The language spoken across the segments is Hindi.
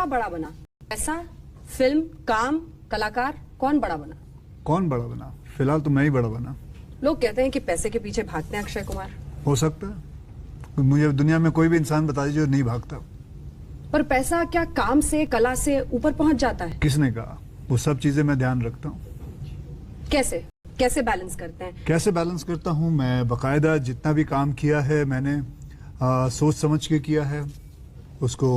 क्या बड़ा बना? पैसा, फिल्म, काम, कलाकार, कौन बड़ा बना? कौन बड़ा बना? फिलहाल तो मैं ही बड़ा बना। लोग कहते हैं कि पैसे के पीछे भागते हैं अक्षय कुमार। हो सकता है, मुझे दुनिया में कोई भी इंसान बता दीजिए जो नहीं भागता। पर पैसा क्या काम से, कला से ऊपर पहुंच जाता है? किसने कहा? वो सब चीजें मैं ध्यान रखता हूँ। कैसे कैसे बैलेंस करते हैं? कैसे बैलेंस करता हूँ? मैं बकायदा जितना भी काम किया है मैंने सोच समझ के किया है उसको।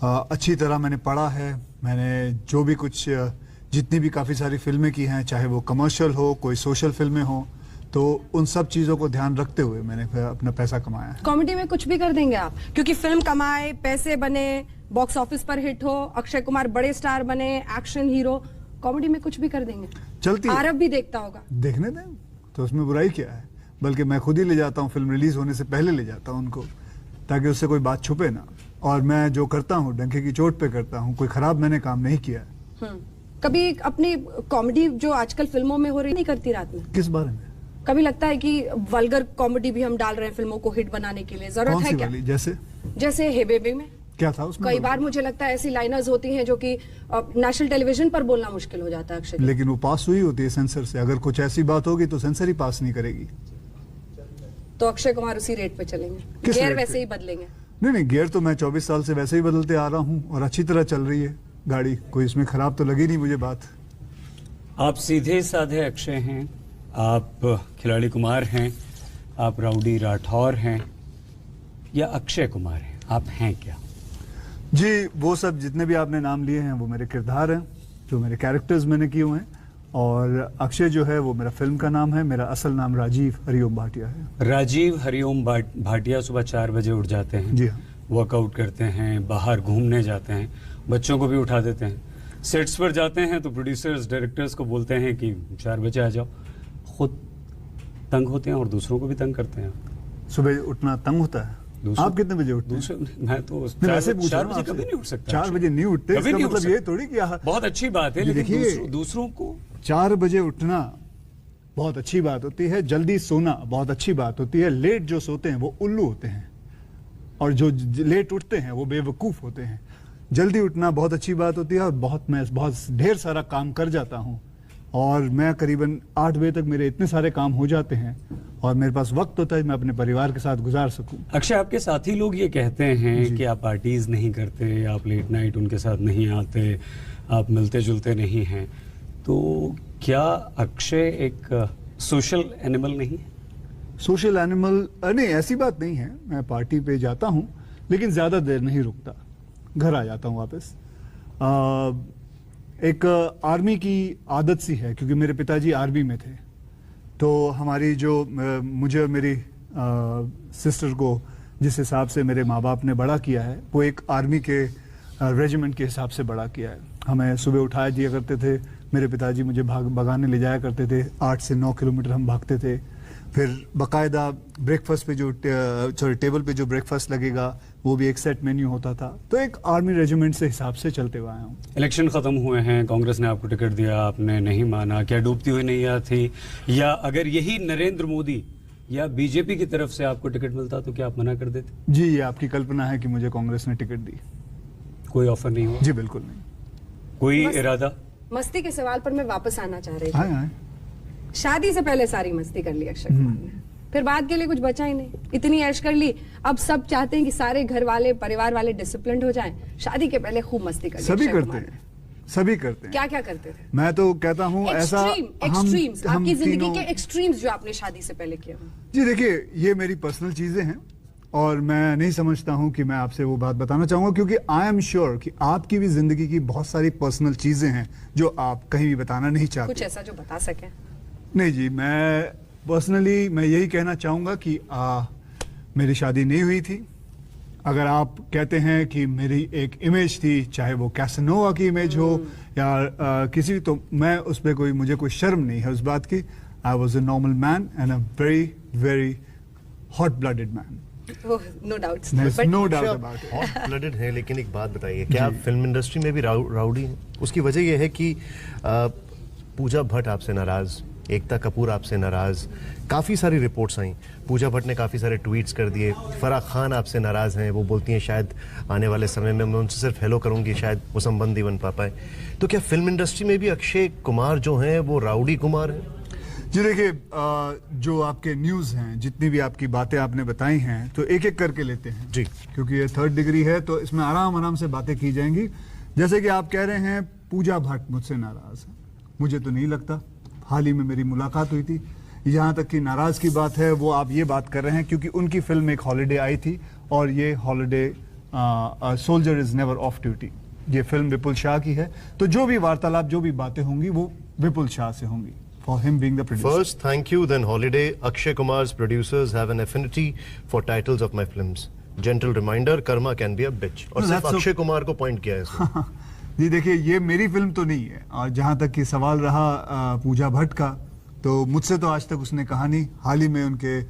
अच्छी तरह मैंने पढ़ा है। मैंने जो भी कुछ जितनी भी काफ़ी सारी फिल्में की हैं, चाहे वो कमर्शियल हो, कोई सोशल फिल्में हो, तो उन सब चीज़ों को ध्यान रखते हुए मैंने अपना पैसा कमाया है। कॉमेडी में कुछ भी कर देंगे आप, क्योंकि फिल्म कमाए, पैसे बने, बॉक्स ऑफिस पर हिट हो, अक्षय कुमार बड़े स्टार बने, एक्शन हीरो, कॉमेडी में कुछ भी कर देंगे। चलती है। आरब भी देखता होगा। देखने दें, तो उसमें बुराई क्या है? बल्कि मैं खुद ही ले जाता हूँ, फिल्म रिलीज होने से पहले ले जाता हूँ उनको, ताकि उससे कोई बात छुपे ना। और मैं जो करता हूँ डंके की चोट पे करता हूँ, कोई खराब मैंने काम नहीं किया है। कभी अपनी कॉमेडी जो आजकल फिल्मों में हो रही नहीं करती रात में? किस बारे में? कभी लगता है कि वल्गर कॉमेडी भी हम डाल रहे हैं फिल्मों को हिट बनाने के लिए, जरूरत है क्या? जैसे हे बेबी में क्या था उसमें? कई बार मुझे लगता है ऐसी लाइनर्स होती हैं जो कि नेशनल टेलीविजन पर बोलना मुश्किल हो जाता है अक्षय। लेकिन वो पास हुई होती है सेंसर से। अगर कुछ ऐसी बात होगी तो सेंसर ही पास नहीं करेगी। तो अक्षय कुमार उसी रेट पे चलेंगे, गियर वैसे ही बदलेंगे? नहीं, गियर तो मैं 24 साल से वैसे ही बदलते आ रहा हूँ और अच्छी तरह चल रही है गाड़ी। कोई इसमें खराब तो लगी नहीं मुझे बात। आप सीधे साधे अक्षय हैं, आप खिलाड़ी कुमार हैं, आप राउडी राठौर हैं, या अक्षय कुमार हैं? आप हैं क्या? जी, वो सब जितने भी आपने नाम लिए हैं वो मेरे किरदार हैं, जो मेरे कैरेक्टर्स मैंने किए हुए हैं। और अक्षय जो है वो मेरा फिल्म का नाम है। मेरा असल नाम राजीव हरिओम भाटिया है। राजीव हरिओम भाटिया सुबह 4 बजे उठ जाते हैं। जी हाँ। वर्कआउट करते हैं, बाहर घूमने जाते हैं, बच्चों को भी उठा देते हैं। सेट्स पर जाते हैं तो प्रोड्यूसर्स डायरेक्टर्स को बोलते हैं कि 4 बजे आ जाओ। खुद तंग होते हैं और दूसरों को भी तंग करते हैं। सुबह उठना तंग होता है? आप कितने बजे उठते हैं? मैं तो 4 बजे कभी नहीं उठ सकता। 4 बजे नहीं उठते, इसका मतलब ये थोड़ी कि बहुत अच्छी बात है, लेकिन दूसरों को 4 बजे उठना बहुत अच्छी बात होती है। जल्दी सोना बहुत अच्छी बात होती है। लेट जो सोते हैं वो उल्लू होते हैं, और जो लेट उठते हैं वो बेवकूफ होते हैं। जल्दी उठना बहुत अच्छी बात होती है। और मैं बहुत ढेर सारा काम कर जाता हूँ, और मैं करीबन 8 बजे तक मेरे इतने सारे काम हो जाते हैं और मेरे पास वक्त होता है मैं अपने परिवार के साथ गुजार सकूं। अक्षय, आपके साथी लोग ये कहते हैं कि आप पार्टीज नहीं करते, आप लेट नाइट उनके साथ नहीं आते, आप मिलते जुलते नहीं हैं, तो क्या अक्षय एक सोशल एनिमल नहीं है? सोशल एनिमल नहीं, ऐसी बात नहीं है। मैं पार्टी पे जाता हूँ, लेकिन ज्यादा देर नहीं रुकता, घर आ जाता हूँ वापस। एक आर्मी की आदत सी है, क्योंकि मेरे पिताजी आर्मी में थे। तो हमारी जो मुझे और मेरी सिस्टर को जिस हिसाब से मेरे माँ बाप ने बड़ा किया है, वो एक आर्मी के रेजिमेंट के हिसाब से बड़ा किया है। हमें सुबह उठाया दिया करते थे, मेरे पिताजी मुझे भगाने ले जाया करते थे। 8 से 9 किलोमीटर हम भागते थे। फिर बाकायदा ब्रेकफास्ट पे जो टेबल पे जो ब्रेकफास्ट लगेगा वो भी एक सेट मेन्यू होता था। तो एक आर्मी रेजिमेंट से हिसाब से चलते हुए आया हूँ। इलेक्शन खत्म हुए हैं, कांग्रेस ने आपको टिकट दिया, आपने नहीं माना। क्या डूबती हुई नैया थी, या अगर यही नरेंद्र मोदी या बीजेपी की तरफ से आपको टिकट मिलता तो क्या आप मना कर देते? जी, ये आपकी कल्पना है कि मुझे कांग्रेस ने टिकट दी। कोई ऑफर नहीं हुआ? जी बिल्कुल नहीं। कोई इरादा? मस्ती के सवाल पर मैं वापस आना चाह रही थी। शादी से पहले सारी मस्ती कर ली अक्षय कुमार ने, फिर बाद के लिए कुछ बचा ही नहीं। इतनी ऐश कर ली, अब सब चाहते हैं कि सारे घर वाले, परिवार वाले डिसिप्लिन्ड हो जाएं। शादी के पहले खूब मस्ती कर ली। सभी करते हैं, सभी करते हैं। क्या क्या करते थे? मैं तो कहता हूँ ऐसा एक्सट्रीम्स, आपकी जिंदगी के एक्सट्रीम्स जो आपने शादी से पहले किए। जी देखिए, ये मेरी पर्सनल चीजें हैं और मैं नहीं समझता हूँ कि मैं आपसे वो बात बताना चाहूंगा, क्योंकि आई एम श्योर कि आपकी भी जिंदगी की बहुत सारी पर्सनल चीजें हैं जो आप कहीं भी बताना नहीं चाहते। कुछ ऐसा जो बता सकें? नहीं जी, मैं पर्सनली मैं यही कहना चाहूँगा कि मेरी शादी नहीं हुई थी। अगर आप कहते हैं कि मेरी एक इमेज थी, चाहे वो कैसनोवा की इमेज हो या किसी, तो मैं उस पर मुझे कोई शर्म नहीं है उस बात की। I was a normal man and a very very hot blooded man. No doubt, no doubt about it. Hot blooded है, लेकिन एक बात बताइए, क्या आप फिल्म इंडस्ट्री में भी राउडी हैं? उसकी वजह यह है कि पूजा भट्ट आपसे नाराज एकता कपूर आपसे नाराज, काफ़ी सारी रिपोर्ट्स आई, पूजा भट्ट ने काफ़ी सारे ट्वीट्स कर दिए, फराह खान आपसे नाराज हैं, वो बोलती हैं शायद आने वाले समय में मैं उनसे सिर्फ हेलो करूंगी, शायद वो संबंध ही बन पाए। तो क्या फिल्म इंडस्ट्री में भी अक्षय कुमार जो हैं वो राउडी कुमार हैं? जी देखिए, जो आपके न्यूज़ हैं, जितनी भी आपकी बातें आपने बताई हैं, तो एक एक करके लेते हैं जी, क्योंकि ये 3rd डिग्री है तो इसमें आराम आराम से बातें की जाएंगी। जैसे कि आप कह रहे हैं पूजा भट्ट मुझसे नाराज है, मुझे तो नहीं लगता। हाल ही में मेरी मुलाकात हुई थी। यहाँ तक कि नाराज की बात है वो आप ये बात कर रहे हैं क्योंकि उनकी फिल्म एक हॉलिडे आई थी और ये holiday soldier is never of duty, ये फिल्म विपुल शाह की है। तो जो भी वार्तालाप, जो भी बातें होंगी वो विपुल शाह से होंगी, for him being the producer. First, thank you, then holiday. Akshay Kumar's producers have an affinity for titles of my films. Gentle reminder, karma can be a bitch. और No, सिर्फ that's अक्षय कुमार को पॉइंट किया है इसमें। जी देखिए, ये मेरी फिल्म तो नहीं है और जहाँ तक कि सवाल रहा पूजा भट्ट का, तो मुझसे तो आज तक उसने कहा नहीं। हाल ही में उनके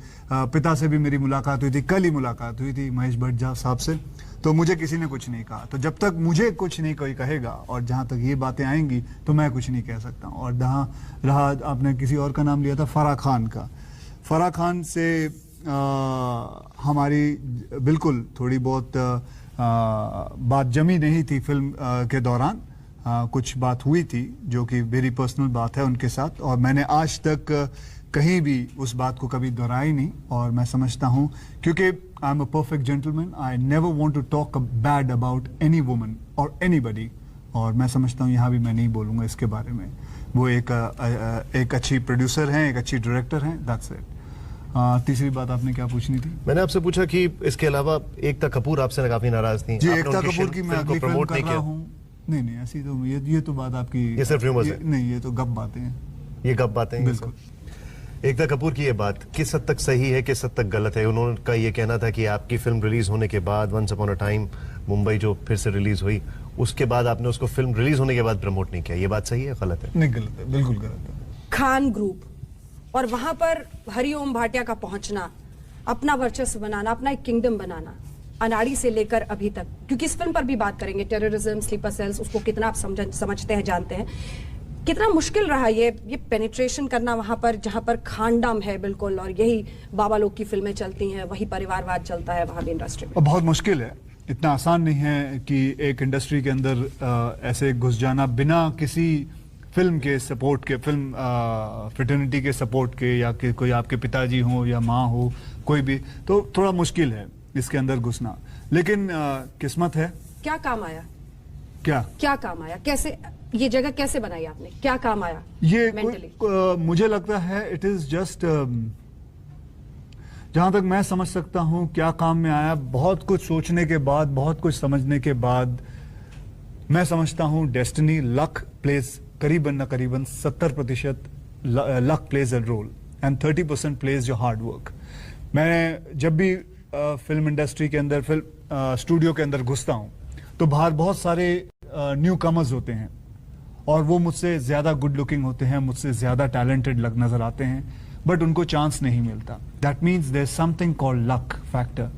पिता से भी मेरी मुलाकात हुई थी, कल ही मुलाकात हुई थी महेश भट्ट साहब से, तो मुझे किसी ने कुछ नहीं कहा। तो जब तक मुझे कुछ नहीं कोई कहेगा और जहाँ तक ये बातें आएंगी तो मैं कुछ नहीं कह सकता हूँ। और जहाँ रहा, आपने किसी और का नाम लिया था, फराह खान का। फराह खान से हमारी बिल्कुल थोड़ी बहुत बात जमी नहीं थी फिल्म के दौरान। कुछ बात हुई थी जो कि वेरी पर्सनल बात है उनके साथ, और मैंने आज तक कहीं भी उस बात को कभी दोहराई नहीं। और मैं समझता हूँ क्योंकि I am a perfect gentleman, I never want to talk bad about any woman और एनीबडी, और मैं समझता हूँ यहाँ भी मैं नहीं बोलूँगा इसके बारे में। वो एक अच्छी प्रोड्यूसर हैं, एक अच्छी डायरेक्टर हैं, दैट्स इट। तीसरी बात आपने क्या पूछनी थी? मैंने आपसे पूछा कि इसके अलावा एकता कपूर आपसे काफी नाराज थी। जी, आपने एकता उनकी कपूर की मैं फिल्म को अगली फिल्म प्रमोट कर नहीं रहा किया। हूँ। नहीं ऐसी तो ये तो बात आपकी, ये सिर्फ rumors है। नहीं, ये तो गप बातें हैं। ये गप बातें हैं। बिल्कुल। एकता कपूर की ये बात किस हद तक सही है, किस हद तक गलत है? उन्होंने ये कहना था कि आपकी फिल्म रिलीज होने के बाद, once upon a time Mumbai जो फिर से रिलीज हुई, उसके बाद आपने उसको फिल्म रिलीज होने के बाद प्रमोट नहीं किया। ये बात सही है, गलत है? नहीं, गलत है, बिल्कुल गलत है। खान ग्रुप और वहां पर हरिओम भाटिया का पहुंचना, अपना वर्चस्व बनाना, अपना एक किंगडम बनाना, अनाड़ी से लेकर अभी तक, क्योंकि इस फिल्म पर भी बात करेंगे, टेररिज्म, स्लीपर सेल्स, उसको कितना आप समझते हैं, जानते हैं, कितना मुश्किल रहा ये पेनिट्रेशन करना वहां पर जहां पर खानदाम है बिल्कुल, और यही बाबा लोग की फिल्में चलती हैं, वही परिवारवाद चलता है वहां भी इंडस्ट्री में। और बहुत मुश्किल है, इतना आसान नहीं है कि एक इंडस्ट्री के अंदर ऐसे घुस जाना बिना किसी फिल्म के सपोर्ट के, फिल्म फ्रेटर्निटी के सपोर्ट के, या कि कोई आपके पिताजी हो या माँ हो, कोई भी, तो थोड़ा मुश्किल है इसके अंदर घुसना। लेकिन किस्मत है। क्या काम आया? क्या काम आया? कैसे ये जगह कैसे बनाई आपने? क्या काम आया ये मेंटली? मुझे लगता है इट इज जस्ट, जहां तक मैं समझ सकता हूं क्या काम में आया, बहुत कुछ सोचने के बाद, बहुत कुछ समझने के बाद, मैं समझता हूं डेस्टिनी, लक प्लेज करीबन 70% luck plays a role and 30% plays your hard work. मैं जब भी फिल्म इंडस्ट्री के अंदर, फिल्म स्टूडियो के अंदर घुसता हूं तो बाहर बहुत सारे न्यू कमर्स होते हैं और वो मुझसे ज्यादा गुड लुकिंग होते हैं, मुझसे ज्यादा टैलेंटेड नजर आते हैं, बट उनको चांस नहीं मिलता। That means there is something called luck factor.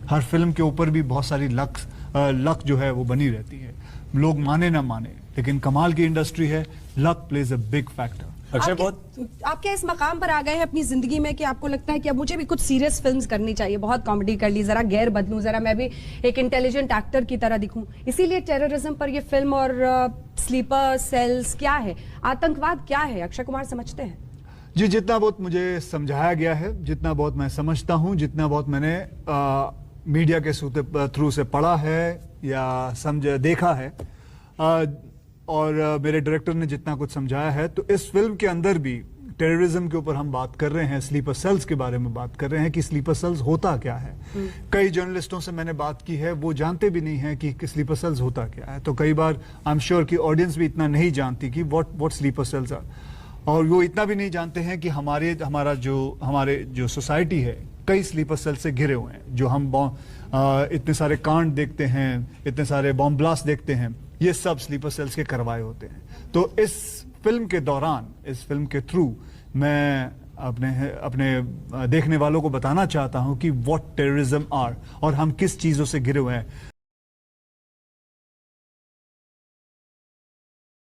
हर फिल्म के ऊपर भी बहुत सारी लक जो है वो बनी रहती है, लोग माने ना माने, लेकिन कमाल की इंडस्ट्री है, luck plays a big factor. Akshay आप क्या इस मकाम पर आ गए हैं अपनी जिंदगी में कि आपको लगता है कि अब मुझे भी कुछ सीरियस फिल्म्स करनी चाहिए, बहुत कॉमेडी कर ली, जरा गैर बदलूं, जरा मैं भी एक इंटेलिजेंट एक्टर की तरह दिखूं, इसीलिए टेररिज्म पर ये फिल्म और स्लीपर सेल्स क्या है, आतंकवाद क्या है, अक्षय कुमार समझते हैं? जी, जितना बहुत मुझे समझाया गया है, जितना बहुत मैं समझता हूं, जितना बहुत मैंने मीडिया के थ्रू से पढ़ा है या देखा है, और मेरे डायरेक्टर ने जितना कुछ समझाया है, तो इस फिल्म के अंदर भी टेररिज्म के ऊपर हम बात कर रहे हैं, स्लीपर सेल्स के बारे में बात कर रहे हैं कि स्लीपर सेल्स होता क्या है। कई जर्नलिस्टों से मैंने बात की है, वो जानते भी नहीं है कि स्लीपर सेल्स होता क्या है। तो कई बार आई एम श्योर कि ऑडियंस भी इतना नहीं जानती कि व्हाट स्लीपर सेल्स आर, और वो इतना भी नहीं जानते हैं कि हमारे जो सोसाइटी है कई स्लीपर सेल से घिरे हुए हैं। जो हम इतने सारे कांड देखते हैं, इतने सारे बॉम्ब ब्लास्ट देखते हैं, ये सब स्लीपर सेल्स के करवाए होते हैं। तो इस फिल्म के दौरान, इस फिल्म के थ्रू मैं अपने देखने वालों को बताना चाहता हूं कि व्हाट टेररिज्म आर और हम किस चीजों से घिरे हुए हैं।